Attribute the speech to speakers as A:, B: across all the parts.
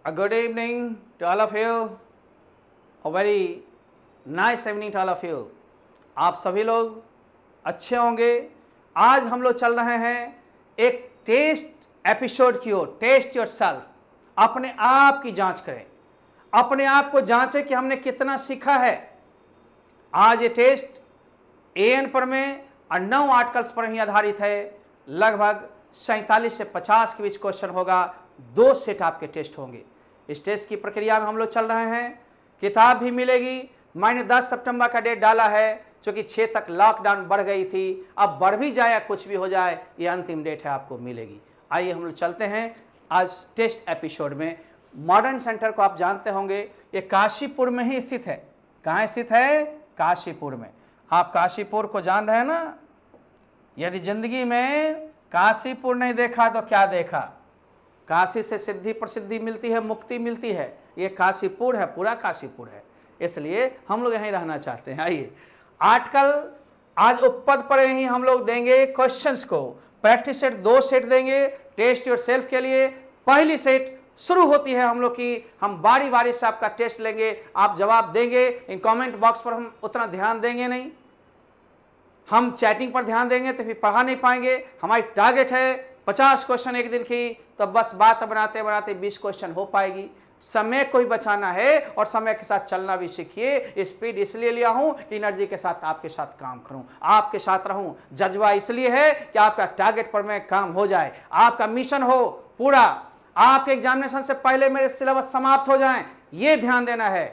A: A good evening to all of you. A very nice evening to all of you. आप सभी लोग अच्छे होंगे। आज हम लोग चल रहे हैं एक टेस्ट एपिसोड की ओर। टेस्ट योरसेल्फ, अपने आप की जांच करें, अपने आप को जांचें कि हमने कितना सीखा है। आज ये टेस्ट एएन पर में और 9 आर्टिकल्स पर ही आधारित है। लगभग 47 से 50 के बीच क्वेश्चन होगा। 2 सेट आपके टेस्ट होंगे। इस टेस्ट की प्रक्रिया में हम लोग चल रहे हैं। किताब भी मिलेगी। मैंने 10 सितंबर का डेट डाला है, क्योंकि 6 तक लॉकडाउन बढ़ गई थी। अब बढ़ भी जाए या कुछ भी हो जाए, ये अंतिम डेट है, आपको मिलेगी। आइए हम लोग चलते हैं आज टेस्ट एपिसोड में। मॉडर्न सेंटर को आप जानते होंगे, ये काशीपुर में ही स्थित है। कहाँ स्थित है? काशीपुर में। आप काशीपुर को जान रहे हैं ना? यदि जिंदगी में काशीपुर नहीं देखा तो क्या देखा? काशी से सिद्धि प्रसिद्धि मिलती है, मुक्ति मिलती है। ये काशीपुर है, पूरा काशीपुर है, इसलिए हम लोग यहीं रहना चाहते हैं। आइए, आर्टिकल आज उपपद पर ही हम लोग देंगे क्वेश्चंस को। प्रैक्टिस सेट 2 सेट देंगे टेस्ट योरसेल्फ के लिए। पहली सेट शुरू होती है हम लोग की। हम बारी बारी से आपका टेस्ट लेंगे, आप जवाब देंगे। इन कमेंट बॉक्स पर हम उतना ध्यान देंगे नहीं, हम चैटिंग पर ध्यान देंगे तो फिर पढ़ा नहीं पाएंगे। हमारी टारगेट है 50 क्वेश्चन एक दिन की, तो बस बात बनाते बनाते 20 क्वेश्चन हो पाएगी। समय को ही बचाना है और समय के साथ चलना भी सीखिए। स्पीड इसलिए लिया हूं कि एनर्जी के साथ आपके साथ काम करूं, आपके साथ रहूं। जज्बा इसलिए है कि आपका टारगेट पर में काम हो जाए, आपका मिशन हो पूरा, आपके एग्जामिनेशन से पहले मेरे सिलेबस समाप्त हो जाएं, ये ध्यान देना है।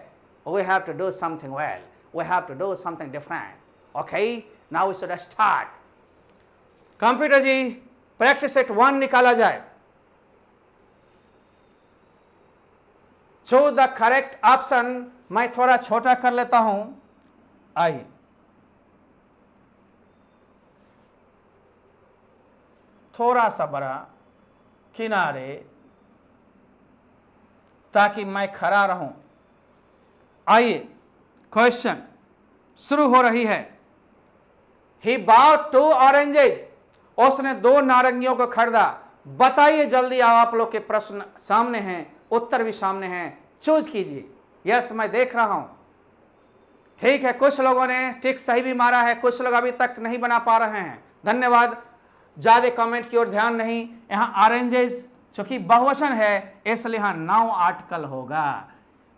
A: We have to do something well, we have to do something different. Okay, now we should start. Computer ji, practice set 1 निकाला जाए। Choose the correct option. मैं थोड़ा छोटा कर लेता हूं। आइए, थोड़ा सा बड़ा किनारे, ताकि मैं खड़ा रहूं। आइए, क्वेश्चन शुरू हो रही है। He bought 2 oranges. उसने 2 नारंगियों को खरीदा। बताइए जल्दी, आप लोग के प्रश्न सामने हैं, उत्तर भी सामने हैं, चूज कीजिए। यस, मैं देख रहा हूं। ठीक है, कुछ लोगों ने टिक सही भी मारा है, कुछ लोग अभी तक नहीं बना पा रहे हैं। धन्यवाद। ज्यादा कमेंट की ओर ध्यान नहीं। यहां ऑरेंजेस चूंकि बहुवचन है, इसलिए यहां 9 आर्टिकल होगा।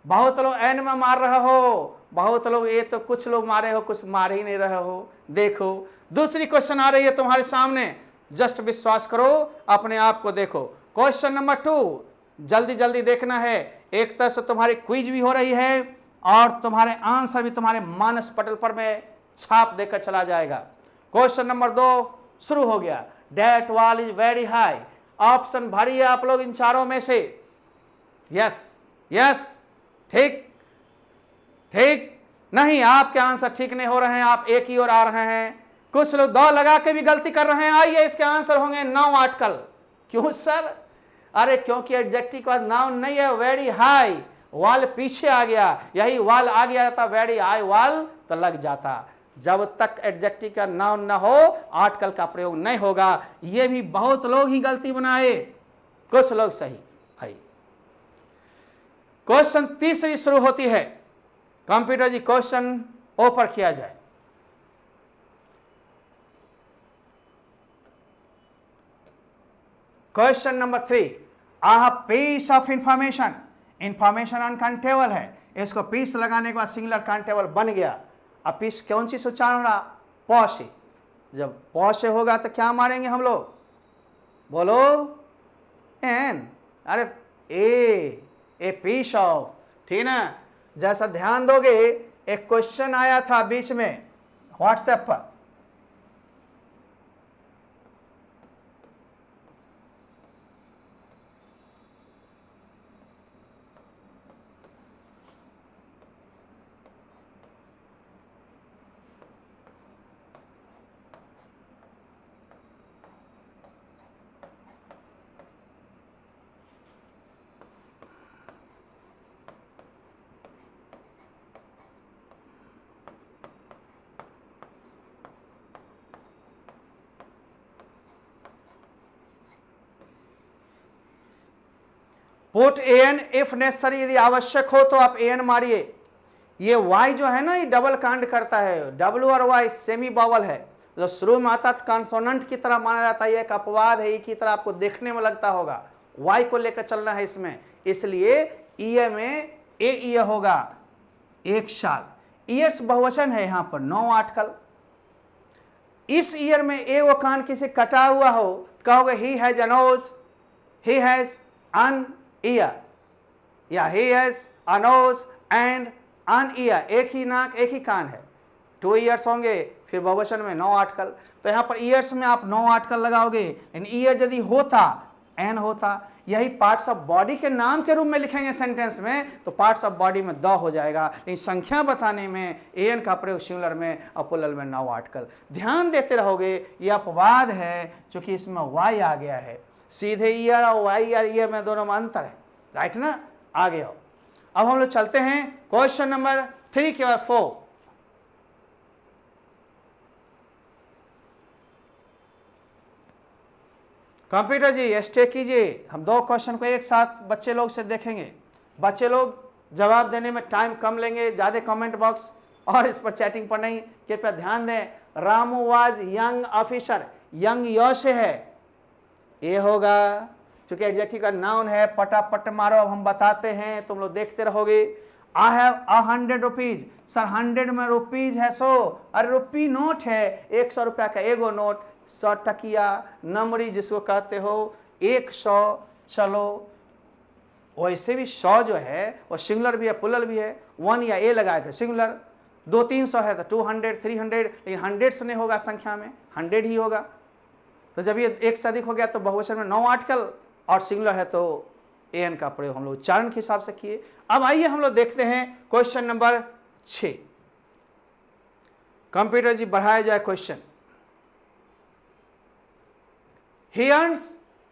A: बहुत लोग एन में मार रहे हो, बहुत लोग ये तो कुछ लोग मारे हो, कुछ मार ही नहीं रहे हो। देखो, दूसरी क्वेश्चन आ रही है तुम्हारे सामने। जस्ट विश्वास करो, अपने आप को देखो। क्वेश्चन नंबर 2 जल्दी जल्दी देखना है। एक तरह से तुम्हारी क्विज भी हो रही है और तुम्हारे आंसर भी तुम्हारे मानस पटल पर में छाप देकर चला जाएगा। क्वेश्चन नंबर 2 शुरू हो गया। Date wall is very high. Option भरिए आप लोग इन चारों में से। यस यस, ठीक ठीक नहीं, आपके आंसर ठीक नहीं हो रहे हैं, आप एक ही ओर आ रहे हैं। कुछ लोग 2 लगा के भी गलती कर रहे हैं। आइए, इसके आंसर होंगे 9 आर्टिकल। क्यों सर? अरे क्योंकि एडजेक्टिव का नाउन नहीं है, वेरी हाई। वाल पीछे आ गया, यही वाल आ गया था, वेरी हाई वाल तो लग जाता। जब तक एडजेक्टिव का नाउन ना हो, आर्टिकल का प्रयोग नहीं होगा। ये भी बहुत लोग ही गलती बनाए, कुछ लोग सही। आइए, क्वेश्चन तीसरी शुरू होती है। कंप्यूटर जी, क्वेश्चन ओपर किया जाए। Question number 3, ah piece of information. Information uncountable है, इसको पीस लगाने के बाद सिंगुलर काउंटेबल बन गया। अब पीस कौन सी उच्चारण रहा? पौ से। जब पौ से होगा तो क्या मारेंगे हम लोग? बोलो, एन। अरे ए पीस ऑफ, ठीक ना? जैसा ध्यान दोगे, एक क्वेश्चन आया था बीच में व्हाट्सएप पर। पुट an इफ नेसेसरी, यदि आवश्यक हो तो आप an मारिए। ये y जो है ना, ये डबल कांड करता है, w और y सेमी बावल है, जो शुरू में आता है कॉन्सोनेंट की तरह माना जाता है, एक अपवाद है, की तरह आपको देखने में लगता होगा, y को लेकर चलना है इसमें, इसलिए ईयर में ए ईयर होगा, एक साल। ईयर्स बहुवचन है यहां पर, 9 आर्टिकल। इस ईयर में ए वो कान किसी कटा हुआ हो, कहोगे he has a nose, he has an ear, या he has a nose and an ear, एक ही नाक एक ही कान है, 2 ईयर्स होंगे, फिर बहुवचन में 9 आर्टिकल। तो यहां पर ईयर्स में आप 9 आर्टिकल लगाओगे, लेकिन ईयर यदि होता एन होता, यही पार्ट्स ऑफ बॉडी के नाम के रूप में लिखेंगे सेंटेंस में, तो पार्ट्स ऑफ बॉडी में द हो जाएगा, लेकिन संख्या बताने में एन का प्रयोग सिंगुलर में और प्लुरल में 9 आर्टिकल। ध्यान देते रहोगे, ये अपवाद है क्योंकि इसमें वाई आ गया है, सीधे ईयर और वाई और ईयर में दोनों में अंतर है, राइट ना। आगे आओ, अब हम लोग चलते हैं क्वेश्चन नंबर 3 के बाद 4। कंप्यूटर जी स्टे कीजिए, हम 2 क्वेश्चन को एक साथ बच्चे लोग से देखेंगे। बच्चे लोग जवाब देने में टाइम कम लेंगे, ज़्यादा कमेंट बॉक्स और इस पर चैटिंग पर नहीं, कृपया ध्यान दें। Ramu was young officer, young य से है, ये होगा क्योंकि एडजेक्टिव का नाउन है। पटापट मारो, अब हम बताते हैं, तुम लोग देखते रहोगे। आई हैव 100 रुपीज, सर 100 में रुपीज है 100, अरे रुपी नोट है, 100 रुपया का एगो नोट, 100 टकिया नमरी जिसको कहते हो, 100। चलो वैसे भी 100 जो है वो सिंगुलर भी है प्लुरल भी है, 1 या ए लगाए थे सिंगुलर, 200-300 है तो 200-300, लेकिन 100 से नहीं होगा, संख्या में 100 ही होगा। तो जब ये एक से अधिक हो गया तो बहुवचन में 9 आर्टिकल और सिंगुलर है तो एन का प्रयोग हम लोग उच्चारण के हिसाब से किए। अब आइए हम लोग देखते हैं क्वेश्चन नंबर 6। कंप्यूटर जी बढ़ाया जाए क्वेश्चन। ही अर्न्स,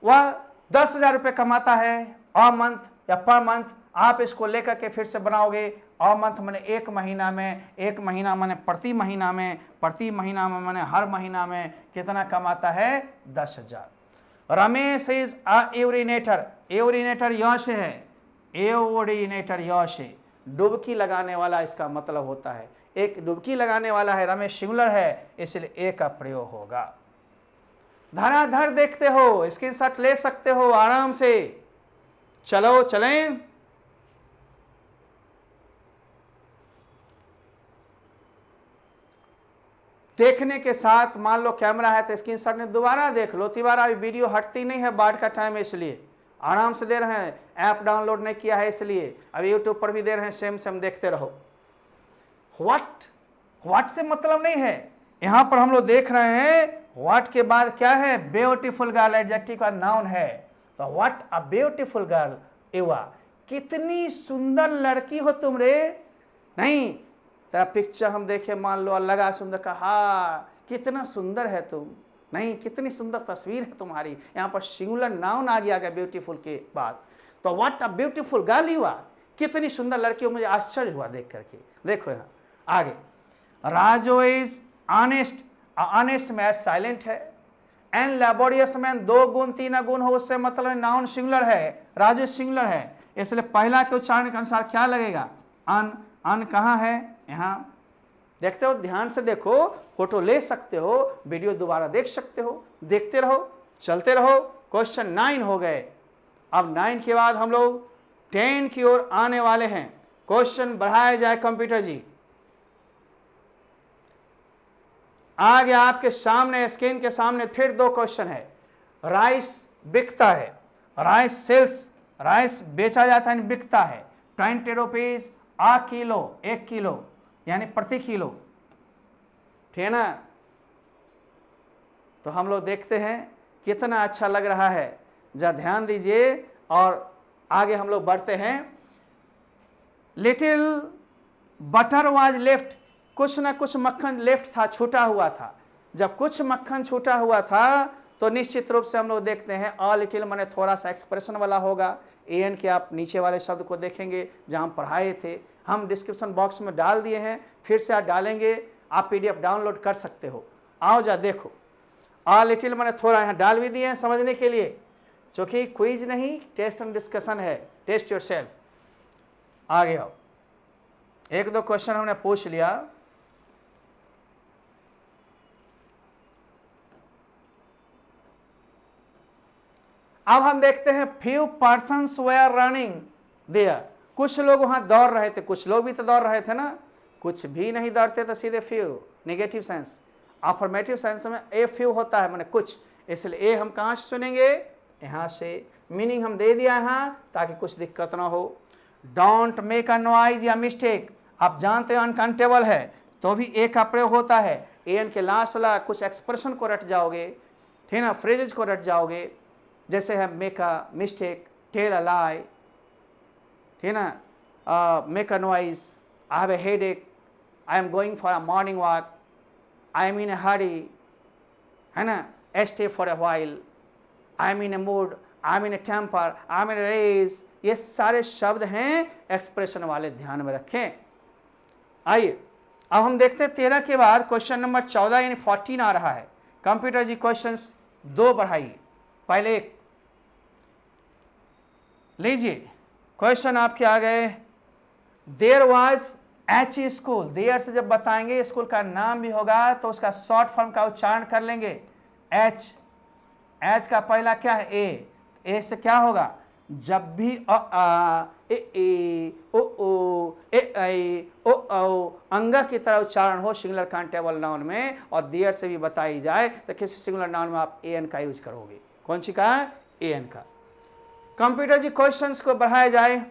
A: वह 10,000 रुपये कमाता है अ मंथ या पर मंथ। आप इसको लेकर के फिर से बनाओगे, अ मंथ मैंने एक महीना में, एक महीना मैंने प्रति महीना में, प्रति महीना में मैंने हर महीना में कितना कमाता है, 10,000। रमेश इज अ यूरिनेटर, यूरिनेटर य से है, यूरिनेटर य से, डुबकी लगाने वाला इसका मतलब होता है, एक डुबकी लगाने वाला है, रमेश सिंगुलर है, इसलिए ए का प्रयोग होगा। धराधर देखते हो, स्क्रीनशॉट ले सकते हो आराम से। चलो चलें, देखने के साथ मान लो कैमरा है तो स्क्रीनशॉट ने दोबारा देख लो, तिबारा अभी वीडियो हटती नहीं है, बाढ़ का टाइम है इसलिए आराम से दे रहे हैं, ऐप डाउनलोड नहीं किया है इसलिए, अभी यूट्यूब पर भी दे रहे हैं, सेम सेम देखते रहो। व्हाट से मतलब नहीं है, यहां पर हम लोग देख रहे हैं व्हाट के बाद क्या है, ब्यूटीफुल गर्ल, एडजेक्टिव का नाउन है, तो what a beautiful girl you are, कितनी सुंदर लड़की हो तुम रे। नहीं, तेरा पिक्चर हम देखे, मान लो लगा सुंदर, कहा कितना सुंदर है तुम, नहीं कितनी सुंदर तस्वीर है तुम्हारी, यहाँ पर सिंगुलर नाउन आ गया ब्यूटीफुल के बाद, तो what a beautiful girl you are, कितनी सुंदर लड़की हो, मुझे आश्चर्य हुआ देख करके। देखो यहाँ आगे, राजू इज ऑनेस्ट, ऑनेस्ट में साइलेंट है, एंड लेबोरियस में 2 गुण 3 गुण हो, उससे मतलब नाउन सिंगुलर है, राजू सिंगुलर है, इसलिए पहला के उच्चारण के अनुसार क्या लगेगा, अन। अन कहाँ है, यहाँ देखते हो, ध्यान से देखो, फोटो ले सकते हो, वीडियो दोबारा देख सकते हो, देखते रहो, चलते रहो। क्वेश्चन 9 हो गए, अब 9 के बाद हम लोग 10 की ओर आने वाले हैं। क्वेश्चन बढ़ाया जाए कंप्यूटर जी। आगे आपके सामने स्क्रीन के सामने फिर 2 क्वेश्चन है। राइस बिकता है, राइस सेल्स, राइस बेचा जाता है, बिकता है, 20 रुपीज आ किलो, 1 किलो यानी प्रति किलो, ठीक है ना। तो हम लोग देखते हैं कितना अच्छा लग रहा है, जरा ध्यान दीजिए और आगे हम लोग बढ़ते हैं। लिटिल बटर वाज लेफ्ट, कुछ ना कुछ मक्खन लेफ्ट था, छूटा हुआ था। जब कुछ मक्खन छूटा हुआ था तो निश्चित रूप से हम लोग देखते हैं अ लिटिल माने थोड़ा सा एक्सप्रेशन वाला होगा। एन के आप नीचे वाले शब्द को देखेंगे जहां हम पढ़ाए थे, हम डिस्क्रिप्शन बॉक्स में डाल दिए हैं, फिर से आप डालेंगे, आप PDF डाउनलोड कर सकते हो। आओ जा देखो, अ लिटिल माने थोड़ा, यहाँ डाल भी दिए हैं समझने के लिए, क्योंकि क्विज नहीं टेस्ट एंड डिस्कशन है, टेस्ट योर सेल्फ। आगे आओ, एक दो क्वेश्चन हमने पूछ लिया। अब हम देखते हैं few persons were running there. कुछ लोग वहां दौड़ रहे थे, कुछ लोग भी तो दौड़ रहे थे ना, कुछ भी नहीं दौड़ते तो सीधे few negative sense. Affirmative sense में ए फ्यू होता है, माने कुछ, इसलिए ए हम कहां से सुनेंगे, यहां से। मीनिंग हम दे दिया यहां ताकि कुछ दिक्कत ना हो। डोंट मेक अ नॉइज या मिस्टेक, आप जानते हो अनकाउंटेबल है तो भी ए का प्रयोग होता है। एन के लास्ट वाला कुछ एक्सप्रेशन को रट जाओगे, ठीक ना, फ्रेजेज को रट जाओगे, जैसे है make a mistake, tell a lie, ठीक ना, make a noise, I have a headache, I am going for a morning walk, I am in a hurry, है ना, stay for a while, I am in a mood, I am in a temper, I am in a rage, ये सारे शब्द हैं expression वाले, ध्यान में रखें। आइए अब हम देखते हैं 13 के बाद क्वेश्चन नंबर 14 यानी 14 आ रहा है। कंप्यूटर जी क्वेश्चंस 2 बढ़ाइए, पहले एक लीजिए। क्वेश्चन आपके आ गए, there was H school. There से जब बताएंगे स्कूल का नाम भी होगा तो उसका शॉर्ट फॉर्म का उच्चारण कर लेंगे, एच। एच का पहला क्या है, ए से क्या होगा, जब भी अ आ ए ओ ओ ए ऐ ओ औ अंगा की तरह उच्चारण हो सिंगुलर काउंटेबल नाउन में, और देयर से भी बताई जाए तो किसी सिंगुलर नाउन में आप एन का यूज करोगे। कौन सी का, एन का। कंप्यूटर जी क्वेश्चंस को बढ़ाया जाए,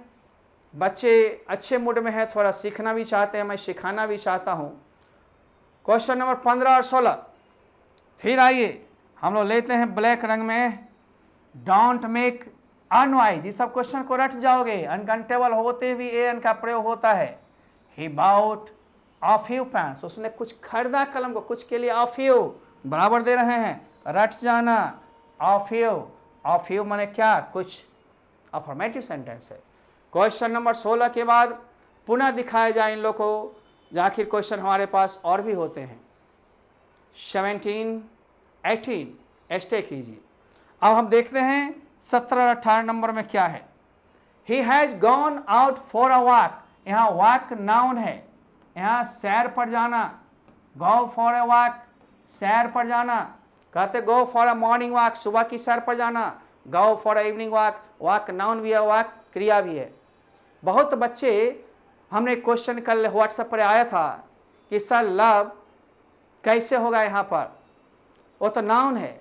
A: बच्चे अच्छे मूड में हैं, थोड़ा सीखना भी चाहते हैं, मैं सिखाना भी चाहता हूं। क्वेश्चन नंबर 15 और 16 फिर आइए हम लोग लेते हैं ब्लैक रंग में। डोंट मेक अनवाइज, ये सब क्वेश्चन को रट जाओगे, अनकाउंटेबल होते हुए एन का प्रयोग होता है। ही बाउट अ फ्यू पेन्स, उसने कुछ खरीदा कलम को, कुछ के लिए अ फ्यू बराबर दे रहे हैं, रट जाना। अ फ्यू माने क्या, कुछ, अफर्मेटिव सेंटेंस है। क्वेश्चन नंबर 16 के बाद पुनः दिखाया जाए इन लोग को, आखिर क्वेश्चन हमारे पास और भी होते हैं। 17, 18 स्टे कीजिए। अब हम देखते हैं 17 और 18 नंबर में क्या है। He has gone out for a walk, यहाँ वॉक नाउन है, यहाँ सैर पर जाना, गो फॉर ए वॉक, सैर पर जाना। कहते go for a morning walk, सुबह की सैर पर जाना, go for a evening walk, walk noun भी है, वॉक क्रिया भी है। बहुत बच्चे, हमने क्वेश्चन कल व्हाट्सएप पर आया था कि सर लव कैसे होगा, यहाँ पर वो तो नाउन है,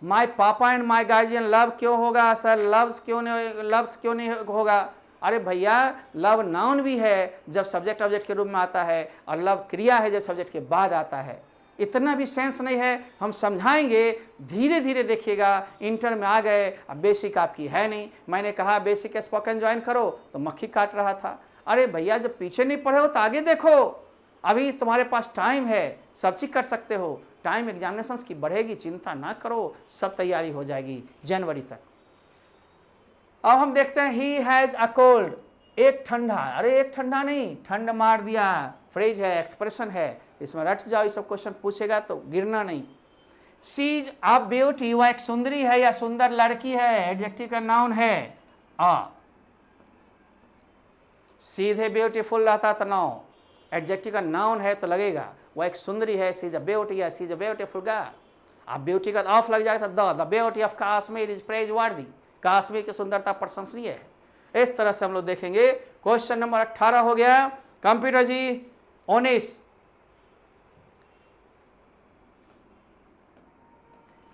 A: माई पापा एंड माई गार्जियन लव क्यों होगा सर, लव्स क्यों नहीं होगा। अरे भैया, लव नाउन भी है जब सब्जेक्ट ऑब्जेक्ट के रूप में आता है, और लव क्रिया है जब सब्जेक्ट के बाद आता है। इतना भी सेंस नहीं है, हम समझाएंगे, धीरे धीरे देखिएगा। इंटर में आ गए, अब बेसिक आपकी है नहीं। मैंने कहा बेसिक स्पोकन ज्वाइन करो तो मक्खी काट रहा था। अरे भैया, जब पीछे नहीं पढ़े हो तो आगे देखो, अभी तुम्हारे पास टाइम है, सब चीज कर सकते हो। टाइम एग्जामिनेशंस की बढ़ेगी, चिंता ना करो, सब तैयारी हो जाएगी जनवरी तक। अब हम देखते हैं ही हैज अ कोल्ड, एक ठंडा। अरे एक ठंडा नहीं, ठंड मार दिया, फ्रेज है, एक्सप्रेशन है, इसमें रट जाओ, ये सब क्वेश्चन पूछेगा तो गिरना नहीं। सी इज अ ब्यूटी, वह एक सुंदरी है या सुंदर लड़की है, एडजेक्टिव का नाउन है। सीधे ब्यूटीफुल रहता तो नाउ, एडजेक्टिव का नाउन है तो लगेगा वह एक सुंदरी है, सी इज अ ब्यूटी या सी इज अ ब्यूटीफुल गर्ल। अब ब्यूटी का ऑफ लग जाएगा तो the beauty of Kashmir is praise वर्दी, कश्मीर की सुंदरता प्रशंसनीय है। इस तरह से हम लोग देखेंगे। क्वेश्चन नंबर 18 हो गया। कंप्यूटर जी 19,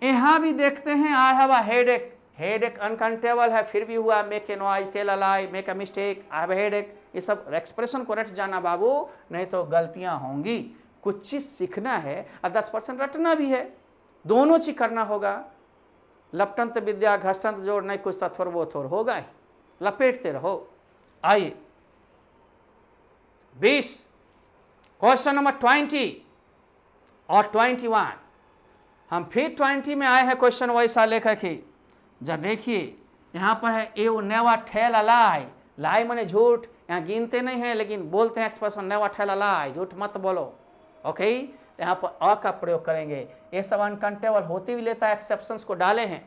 A: यहां भी देखते हैं I have a headache. Headache uncountable है, फिर भी हुआ make a noise, tell a lie, make a mistake, I have a headache. ये सब एक्सप्रेशन को रट जाना बाबू, नहीं तो गलतियां होंगी। कुछ चीज सीखना है और 10% रटना भी है, दोनों चीज करना होगा। लपटंत विद्या घष्टंत जोड़, नहीं कुछ तो थोड़ वो थोड़ होगा ही, लपेटते रहो। आइए 20, क्वेश्चन नंबर 20 और 21। हम फिर 20 में आए हैं, क्वेश्चन वैसा लेकर के। जब देखिए यहाँ पर है ए नेवर टेल अ लाई, लाई माने झूठ, यहाँ गिनते नहीं हैं लेकिन बोलते हैं एक्सप्रेशन नेवर टेल अ लाई, झूठ मत बोलो। ओके, यहाँ पर अ का प्रयोग करेंगे। ये सब अनकाउंटेबल होते भी लेता है, एक्सेप्शंस को डाले हैं।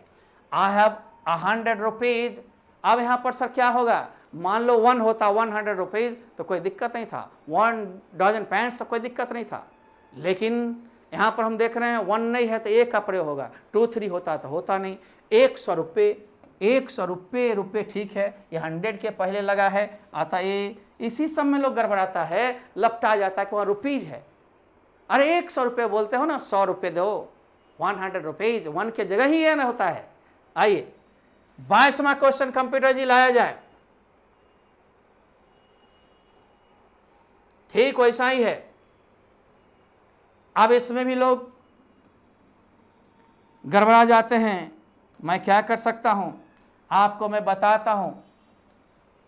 A: आई हैव 100 रुपीज, अब यहाँ पर सर क्या होगा, मान लो 1 होता 100 रुपीज़ तो कोई दिक्कत नहीं था, 1 डजन पैंट्स तो कोई दिक्कत नहीं था, लेकिन यहाँ पर हम देख रहे हैं 1 नहीं है तो 1 का प्रयोग होगा, 2 3 होता तो होता नहीं। 100 रुपये ठीक है, ये 100 के पहले लगा है, आता ये इसी सब में लोग गड़बड़ाता है, लपटा जाता है कि वहाँ रुपीज़ है। अरे 100 रुपये बोलते हो ना, 100 रुपये दो, 100 रुपीज़, 1 के जगह ही ये ना होता है। आइए 22वां क्वेश्चन कंप्यूटर जी लाया जाए, ठीक वैसा ही है। अब इसमें भी लोग गड़बड़ा जाते हैं, मैं क्या कर सकता हूं, आपको मैं बताता हूं।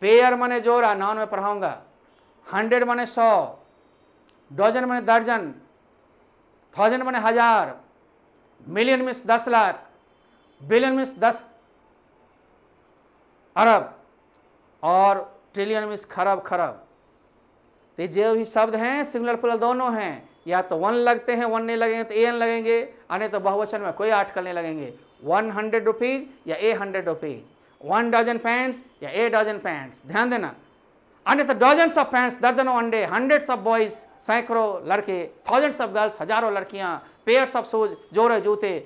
A: पेयर माने जोड़ा, नाउन में पढ़ाऊंगा, 100 माने 100, डजन माने दर्जन, 1000 माने 1000, million means 10 lakh, billion means 10 अरब, और ट्रिलियन मीन्स खरब खरब। तो जो भी शब्द हैं सिंगुलर प्लूरल दोनों हैं, या तो 1 लगते हैं, 1 नहीं लगेंगे तो एन लगेंगे, अने तो बहुवचन में कोई आर्टिकल नहीं लगेंगे। 100 रुपीज़ या 100 रुपीज़, 1 डजन पैंट्स या 1 डजन पैंट्स, ध्यान देना। अने तो डजन्स ऑफ पैंट्स, दर्जनों अंडे, हंड्रेड्स ऑफ बॉयज़, सैकड़ों लड़के, थाउजेंड्स ऑफ गर्ल्स, हजारों लड़कियां, पेयर्स ऑफ शूज, जोड़े जूते,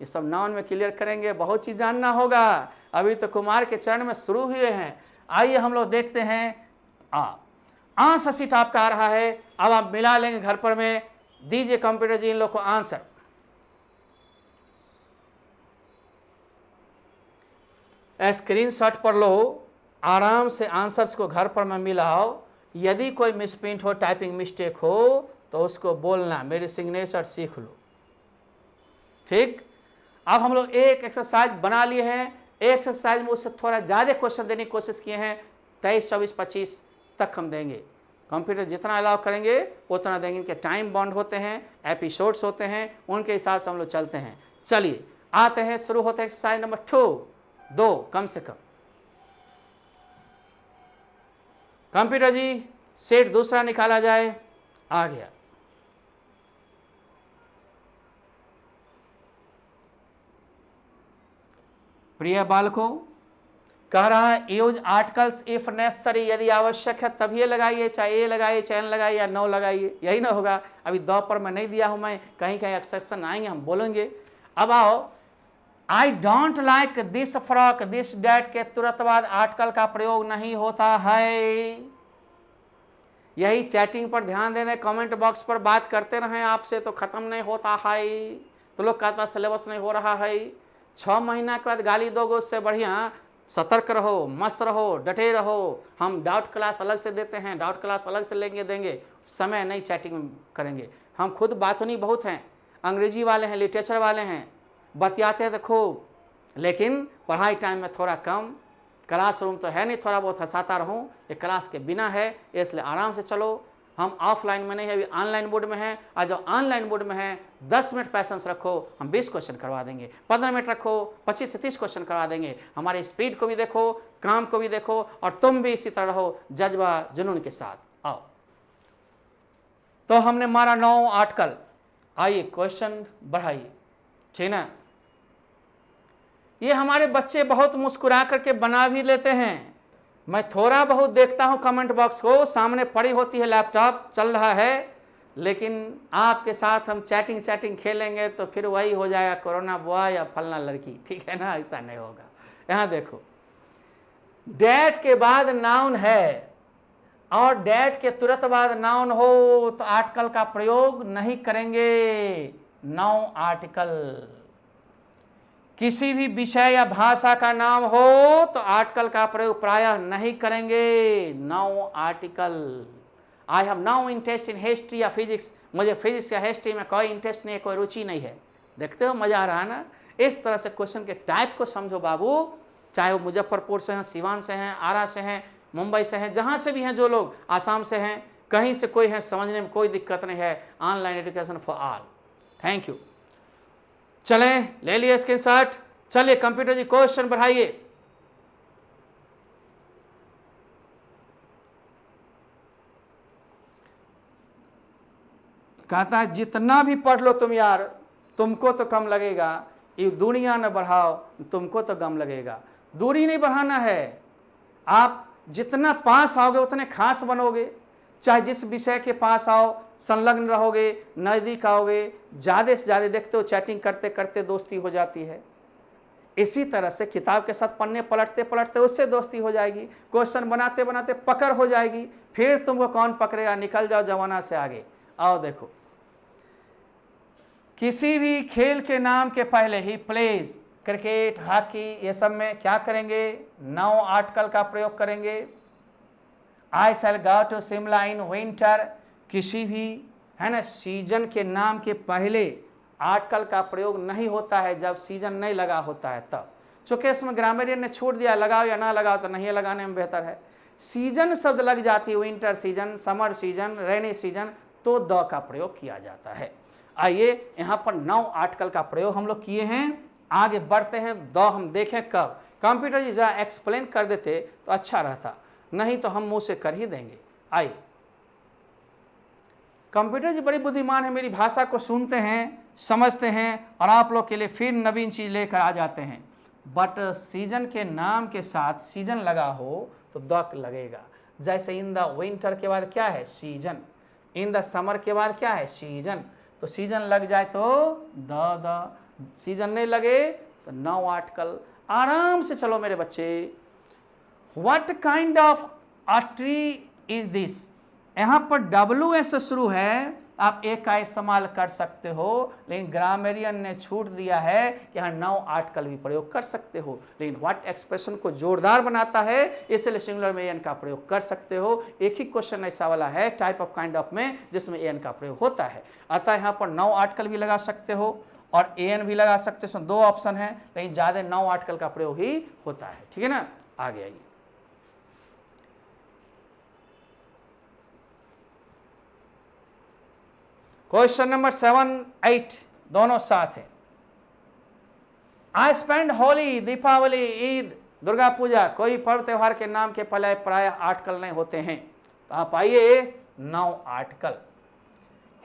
A: ये सब नाउन में क्लियर करेंगे। बहुत चीज़ जानना होगा, अभी तो कुमार के चरण में शुरू हुए हैं। आइए हम लोग देखते हैं। आंसर शीट आपका आ रहा है, अब आप मिला लेंगे घर पर में, दीजिए कंप्यूटर जी इन लोग को आंसर। स्क्रीनशॉट पर लो, आराम से आंसर्स को घर पर में मिलाओ। यदि कोई मिसप्रिंट हो, टाइपिंग मिस्टेक हो तो उसको बोलना, मेरी सिग्नेचर सीख लो, ठीक। अब हम लोग एक एक्सरसाइज बना लिए हैं, एक्सरसाइज में उससे थोड़ा ज़्यादा क्वेश्चन देने की कोशिश किए हैं, 23, 24, 25 तक हम देंगे। कंप्यूटर जितना अलाउ करेंगे उतना देंगे, इनके टाइम बाउंड होते हैं, एपिसोड्स होते हैं, उनके हिसाब से हम लोग चलते हैं। चलिए आते हैं, शुरू होते हैं एक्सरसाइज नंबर 2 कम से कम। कंप्यूटर जी सेट दूसरा निकाला जाए, आ गया। प्रिय बालकों, कह रहा है यूज आर्टिकल्स इफ नेसेसरी, यदि आवश्यक है तब ये लगाइए, चाहे ए लगाइए, चाहे एन लगाइए या नो लगाइए, यही ना होगा। अभी 2 पर मैं नहीं दिया हूं, मैं कहीं कहीं एक्सेप्शन आएंगे, हम बोलेंगे। अब आओ, I don't like this frock, this that के तुरंत बाद आर्टिकल का प्रयोग नहीं होता है। यही चैटिंग पर ध्यान देने, कमेंट बॉक्स पर बात करते रहें, आपसे तो खत्म नहीं होता है। तो लोग कहता सिलेबस नहीं हो रहा है, 6 महीना के बाद गाली दोगे, उससे बढ़िया सतर्क रहो, मस्त रहो, डटे रहो। हम डाउट क्लास अलग से देते हैं, डाउट क्लास अलग से देंगे, समय नहीं चैटिंग करेंगे। हम खुद बातूनी बहुत हैं, अंग्रेजी वाले हैं, लिटरेचर वाले हैं, बतियाते हैं तो खूब, लेकिन पढ़ाई टाइम में थोड़ा कम। क्लासरूम तो है नहीं, थोड़ा बहुत हंसाता रहूं, ये क्लास के बिना है, इसलिए आराम से चलो। हम ऑफलाइन में नहीं है, अभी ऑनलाइन मोड में है, और जो ऑनलाइन मोड में है 10 मिनट पैसेंस रखो, हम 20 क्वेश्चन करवा देंगे। 15 मिनट रखो, 25 से 30 क्वेश्चन करवा देंगे। हमारी स्पीड को भी देखो, काम को भी देखो, और तुम भी इसी तरह रहो जज्बा जुनून के साथ। आओ, तो हमने मारा 9 आर्टिकल। आइए क्वेश्चन बढ़ाइए, ठीक ना। ये हमारे बच्चे बहुत मुस्कुरा करके बना भी लेते हैं। मैं थोड़ा बहुत देखता हूं कमेंट बॉक्स को, सामने पड़ी होती है, लैपटॉप चल रहा है, लेकिन आपके साथ हम चैटिंग खेलेंगे तो फिर वही हो जाएगा, कोरोना बॉय या फलना लड़की, ठीक है ना। ऐसा नहीं होगा। यहां देखो, डैट के बाद नाउन है और डैट के तुरंत बाद नाउन हो तो आर्टिकल का प्रयोग नहीं करेंगे। नो आर्टिकल, किसी भी विषय या भाषा का नाम हो तो आर्टिकल का प्रयोग प्रायः नहीं करेंगे। No article. I have no interest in history या फिजिक्स, मुझे फिजिक्स या हिस्ट्री में कोई इंटरेस्ट नहीं है, कोई रुचि नहीं है। देखते हो मजा आ रहा है ना। इस तरह से क्वेश्चन के टाइप को समझो बाबू, चाहे वो मुजफ्फरपुर से हैं, सिवान से हैं, आरा से हैं, मुंबई से हैं, जहाँ से भी हैं जो लोग, आसाम से हैं, कहीं से कोई है, समझने में कोई दिक्कत नहीं है। Online education for all. Thank you. चलें, ले लिए स्क्रीनशॉट। चलिए कंप्यूटर जी क्वेश्चन बढ़ाइए। कहता है जितना भी पढ़ लो तुम यार, तुमको तो कम लगेगा, ये दुनिया न बढ़ाओ, तुमको तो कम लगेगा। दूरी नहीं बढ़ाना है, आप जितना पास आओगे उतने खास बनोगे। चाहे जिस विषय के पास आओ, संलग्न रहोगे, नज़दीक आओगे, ज़्यादा से ज़्यादा देखते हो चैटिंग करते करते दोस्ती हो जाती है। इसी तरह से किताब के साथ पन्ने पलटते पलटते उससे दोस्ती हो जाएगी, क्वेश्चन बनाते बनाते पकड़ हो जाएगी, फिर तुमको कौन पकड़ेगा, निकल जाओ जमाना से आगे। आओ देखो, किसी भी खेल के नाम के पहले ही प्लेज, क्रिकेट, हॉकी, ये सब में क्या करेंगे, नाउ आर्टिकल का प्रयोग करेंगे। I shall go to Shimla in winter, किसी भी है ना सीजन के नाम के पहले आर्टिकल का प्रयोग नहीं होता है जब सीजन नहीं लगा होता है तब। चूंकि इसमें ग्रामरियन ने छूट दिया, लगाओ या ना लगाओ, तो नहीं लगाने में बेहतर है। सीजन शब्द लग जाती है, winter season, summer season, rainy season, तो द का प्रयोग किया जाता है। आइए यहाँ पर नाउ आर्टिकल का प्रयोग हम लोग किए हैं, आगे बढ़ते हैं। द हम देखें कब, कंप्यूटर जी जरा एक्सप्लेन कर देते तो अच्छा रहता, नहीं तो हम मुंह से कर ही देंगे। आइए, कंप्यूटर जी बड़ी बुद्धिमान है, मेरी भाषा को सुनते हैं, समझते हैं और आप लोग के लिए फिर नवीन चीज़ लेकर आ जाते हैं। बट सीजन के नाम के साथ सीजन लगा हो तो द लगेगा। जैसे इन द विंटर के बाद क्या है, सीजन, इन द समर के बाद क्या है, सीजन, तो सीजन लग जाए तो द, सीजन नहीं लगे तो नाउ आर्टिकल। आराम से चलो मेरे बच्चे। What kind of a tree is this, यहाँ पर WS से शुरू है, आप एक का इस्तेमाल कर सकते हो, लेकिन ग्रामरियन ने छूट दिया है कि यहाँ नाउ आर्टिकल भी प्रयोग कर सकते हो, लेकिन व्हाट एक्सप्रेशन को जोरदार बनाता है, इसलिए सिंगुलर में एन का प्रयोग कर सकते हो। एक ही क्वेश्चन ऐसा वाला है टाइप ऑफ काइंड ऑफ में जिसमें एन का प्रयोग होता है, अतः यहाँ पर नाउ आर्टिकल भी लगा सकते हो और एन भी लगा सकते हो। दो ऑप्शन है, लेकिन ज़्यादा नाउ आर्टिकल का प्रयोग ही होता है। ठीक है ना, आगे आइए। क्वेश्चन नंबर 7, 8 दोनों साथ है। आई स्पेंड होली, दीपावली, ईद, दुर्गा पूजा, कोई पर्व त्योहार के नाम के पहले प्राय आर्टिकल नहीं होते हैं, तो आप आइए now article.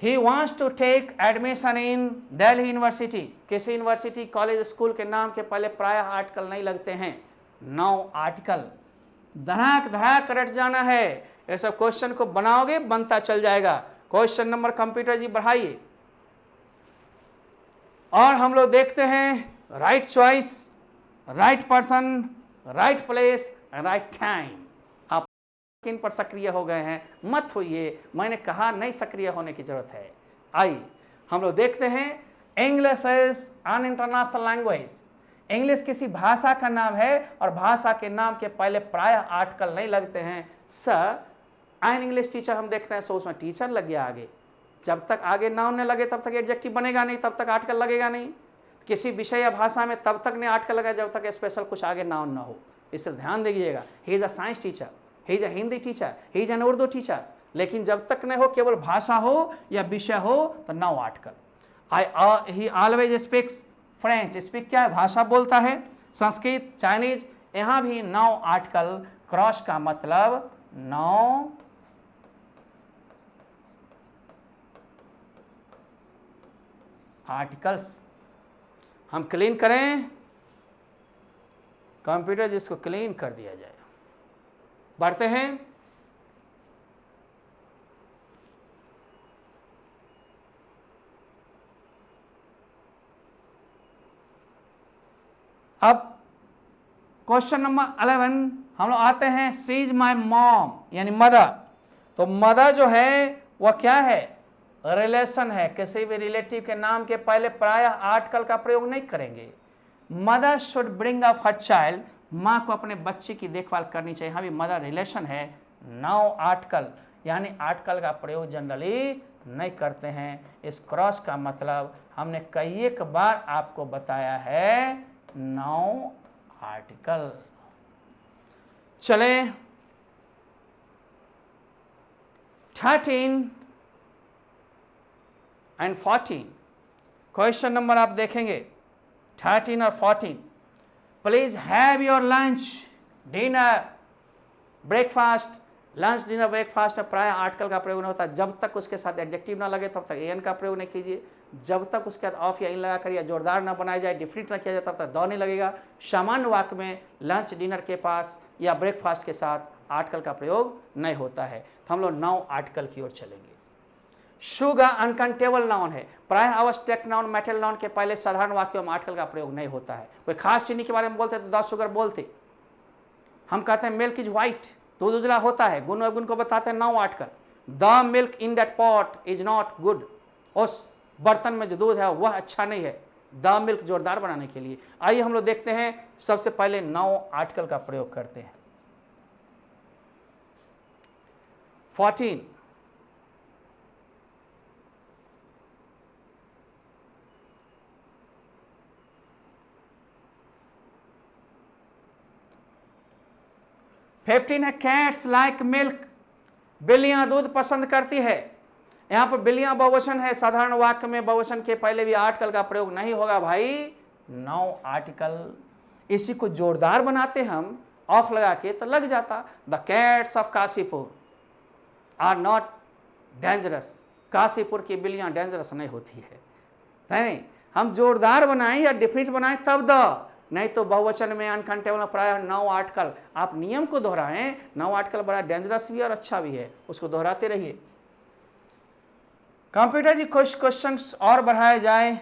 A: He wants to take admission in Delhi university, किसी यूनिवर्सिटी, कॉलेज, स्कूल के नाम के पहले प्राय आर्टिकल नहीं लगते हैं, नाउ आर्टिकल। धड़ाक धड़ाक रट जाना है, ये सब क्वेश्चन को बनाओगे बनता चल जाएगा। क्वेश्चन नंबर कंप्यूटर जी बढ़ाइए, और हम लोग देखते हैं right choice, right person, right place, right time. आप स्क्रीन पर सक्रिय हो गए हैं, मत होइए, मैंने कहा नहीं सक्रिय होने की जरूरत है। आइए हम लोग देखते हैं, English is an international language, English किसी भाषा का नाम है और भाषा के नाम के पहले प्राय आर्टिकल नहीं लगते हैं। सर एन इंग्लिश टीचर हम देखते हैं, सो उसमें टीचर लग गया आगे, जब तक आगे नाउन न लगे तब तक एडजेक्टिव बनेगा नहीं, तब तक आर्टिकल लगेगा नहीं। किसी विषय या भाषा में तब तक नहीं आर्टिकल लगा जब तक स्पेशल कुछ आगे नाउन ना हो, इसलिए ध्यान दीजिएगा। He is a science teacher, he is a Hindi teacher, he is an Urdu teacher, लेकिन जब तक नहीं हो, केवल भाषा हो या विषय हो तो नाउ आर्टिकल। ही ऑलवेज स्पीक्स फ्रेंच, स्पीक क्या है, भाषा बोलता है, संस्कृत, चाइनीज, यहाँ भी नाउ आर्टिकल। क्रॉस का मतलब नाउ आर्टिकल्स। हम क्लीन करें, कंप्यूटर जिसको क्लीन कर दिया जाए। बढ़ते हैं, अब क्वेश्चन नंबर 11 हम लोग आते हैं। शी इज माई मॉम यानी मदर, तो मदर जो है वह क्या है, रिलेशन है, किसी भी रिलेटिव के नाम के पहले प्रायः आर्टिकल का प्रयोग नहीं करेंगे। Mother should bring up her child, माँ को अपने बच्चे की देखभाल करनी चाहिए, यहाँ भी मदर रिलेशन है, नाउ आर्टिकल, यानी आर्टिकल का प्रयोग जनरली नहीं करते हैं। इस क्रॉस का मतलब हमने कई एक बार आपको बताया है, नाउ आर्टिकल। चले 13 एंड 14 क्वेश्चन नंबर आप देखेंगे 13 और 14। Please have your lunch, dinner, breakfast, lunch dinner breakfast में प्राय आर्टिकल का प्रयोग नहीं होता। जब तक उसके साथ एडजेक्टिव ना लगे तब तक एन का प्रयोग नहीं कीजिए। जब तक उसके बाद ऑफ या इन लगा कर या जोरदार ना बनाया जाए, डिफरेंट ना किया जाए, तब तक द नहीं लगेगा। सामान्य वाक्य में लंच डिनर के पास या ब्रेकफास्ट के साथ आर्टिकल का प्रयोग नहीं होता है। तो हम लोग नाउन आर्टिकल की ओर चलेंगे। शुगर अनकाउंटेबल नाउन है। प्राय आवश्यक नाउन मेटल नाउन के पहले साधारण वाक्यों में आर्टिकल का प्रयोग नहीं होता है। कोई खास चीनी के बारे में बोलते तो द शुगर बोलते। हम कहते हैं मिल्क इज व्हाइट, दूध उजला होता है, गुण अवगुण को बताते हैं noun article. The milk in that pot is not good, उस बर्तन में जो दूध है वह अच्छा नहीं है। द मिल्क जोरदार बनाने के लिए। आइए हम लोग देखते हैं, सबसे पहले नाउन आर्टिकल का प्रयोग करते हैं। 14 15 है कैट्स लाइक मिल्क, बिल्लियां दूध पसंद करती है। यहां पर बिल्लियां बहुवचन है। साधारण वाक्य में बहुवचन के पहले भी आर्टिकल का प्रयोग नहीं होगा भाई, नाउन आर्टिकल। इसी को जोरदार बनाते हम ऑफ लगा के तो लग जाता। The cats of Kashipur are not dangerous, Kashipur की बिल्लियां डेंजरस नहीं होती है। नहीं, हम जोरदार बनाएं या डिफरेंट बनाएं तब द, नहीं तो बहुवचन में अनकाउंटेबल में प्राय नाउन आर्टिकल। आप नियम को दोहराएं, नाउन आर्टिकल बड़ा डेंजरस भी और अच्छा भी है, उसको दोहराते रहिए। कंप्यूटर जी कुछ क्वेश्चंस और बढ़ाए जाए।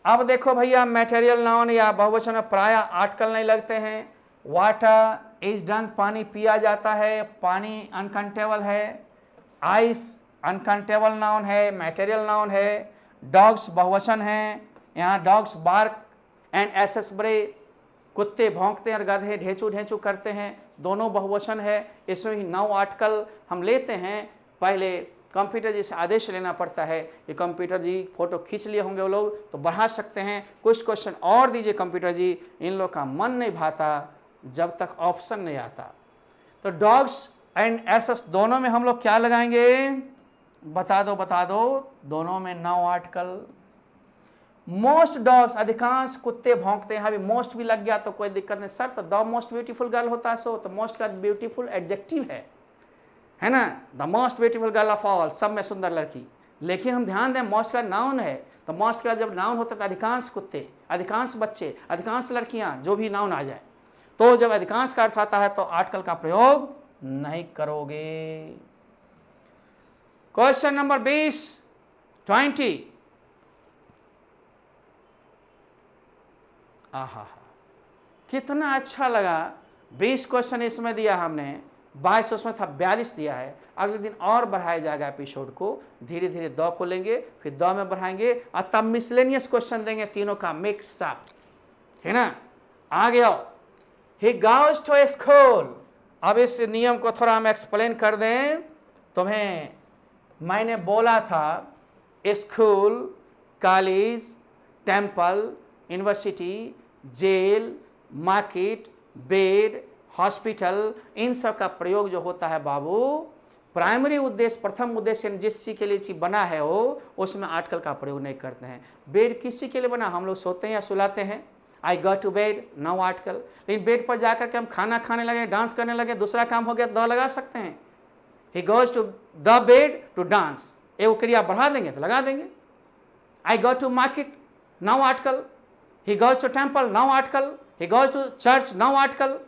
A: अब देखो भैया, मटेरियल नाउन या बहुवचन में प्राय आर्टिकल नहीं लगते हैं। वाटर इज ड्रंक, पानी पिया जाता है, पानी अनकाउंटेबल है। आइस अनकाउंटेबल नाउन है, मटेरियल नाउन है। डॉग्स बहुवचन है, यहाँ डॉग्स बार्क एंड एसेस ब्रे, कुत्ते भौंकते हैं और गधे ढेंचू ढेंचू करते हैं, दोनों बहुवचन है। इसमें ही नाउन आर्टिकल हम लेते हैं। पहले कंप्यूटर जी से आदेश लेना पड़ता है कि कंप्यूटर जी फोटो खींच लिए होंगे वो लोग तो बढ़ा सकते हैं। कुछ क्वेश्चन और दीजिए कंप्यूटर जी, इन लोग का मन नहीं भाता जब तक ऑप्शन नहीं आता। तो डॉग्स एंड एसेस दोनों में हम लोग क्या लगाएंगे, बता दो, दोनों में नाउन आर्टिकल। मोस्ट डॉग्स, अधिकांश कुत्ते भौंकते हैं, यहाँ भी मोस्ट भी लग गया तो कोई दिक्कत नहीं सर। तो द मोस्ट ब्यूटीफुल गर्ल होता है सो, तो मोस्ट का ब्यूटीफुल एडजेक्टिव है ना। The most beautiful girl of all, सब में सुंदर लड़की। लेकिन हम ध्यान दें, मोस्ट का नाउन है, तो मोस्ट का जब नाउन होता है तो अधिकांश कुत्ते, अधिकांश बच्चे, अधिकांश लड़कियां, जो भी नाउन आ जाए, तो जब अधिकांश का अर्थ आता है तो आर्टिकल का प्रयोग नहीं करोगे। क्वेश्चन नंबर 20 आहा, कितना अच्छा लगा। 20 क्वेश्चन इसमें दिया हमने, 22 उसमें था, 42 दिया है। अगले दिन और बढ़ाया जाएगा एपिसोड को, धीरे धीरे द को लेंगे, फिर द में बढ़ाएंगे और तब मिसलेनियस क्वेश्चन देंगे, तीनों का मिक्स अप, है ना। आगे आओ। He goes to school. अब इस नियम को थोड़ा हम एक्सप्लेन कर दें। तुम्हें मैंने बोला था school, college, temple, university, jail, market, bed, hospital, इन सब का प्रयोग जो होता है बाबू, प्राइमरी उद्देश्य, प्रथम उद्देश्य जिस चीज़ के लिए चीज बना है वो, उसमें आर्टिकल का प्रयोग नहीं करते हैं। बेड किसी के लिए बना, हम लोग सोते हैं या सुलाते हैं। I go to bed, no article. लेकिन बेड पर जाकर के हम खाना खाने लगे, डांस करने लगे, दूसरा काम हो गया, द लगा सकते हैं। He goes to the bed to dance, ये वो क्रिया बढ़ा देंगे तो लगा देंगे। I go to market, no article. He goes to temple, no article. He goes to church, no article.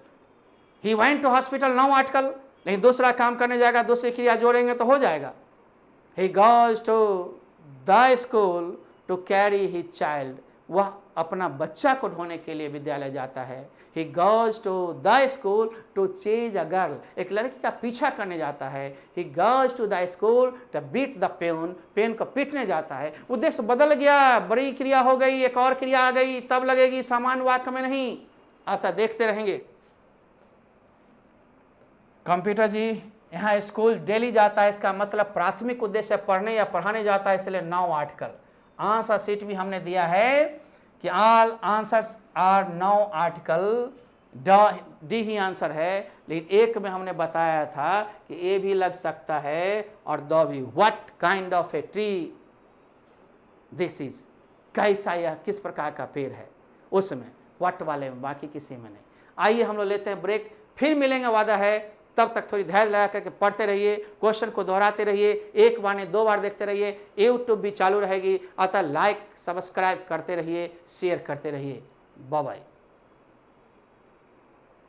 A: He went to hospital, no article. लेकिन दूसरा काम करने जाएगा, दूसरी क्रिया जोड़ेंगे तो हो जाएगा। He goes to the school to carry his child, वह अपना बच्चा को ढोने के लिए विद्यालय जाता है। He goes to the school to chase a girl, एक लड़की का पीछा करने जाता है। He goes to the school to beat the pen, pen को पीटने जाता है। उद्देश्य बदल गया, बड़ी क्रिया हो गई, एक और क्रिया आ गई, तब लगेगी, सामान्य वाक्य में नहीं। अतः देखते रहेंगे। कंप्यूटर जी यहाँ स्कूल डेली जाता है, इसका मतलब प्राथमिक उद्देश्य पढ़ने या पढ़ाने जाता है, इसलिए नो आर्टिकल। आंसर सीट भी हमने दिया है कि all answers are no article, D ही आंसर है। लेकिन एक में हमने बताया था कि ए भी लग सकता है और द भी। What kind of a tree this is, कैसा यह किस प्रकार का पेड़ है। उसमें, व्हाट वाले में, बाकी किसी में नहीं। आइए हम लोग लेते हैं ब्रेक, फिर मिलेंगे, वादा है। तब तक थोड़ी धैर्य लगा करके पढ़ते रहिए, क्वेश्चन को दोहराते रहिए, एक बार नहीं 2 बार देखते रहिए। यूट्यूब भी चालू रहेगी, अतः लाइक सब्सक्राइब करते रहिए, शेयर करते रहिए। Bye bye.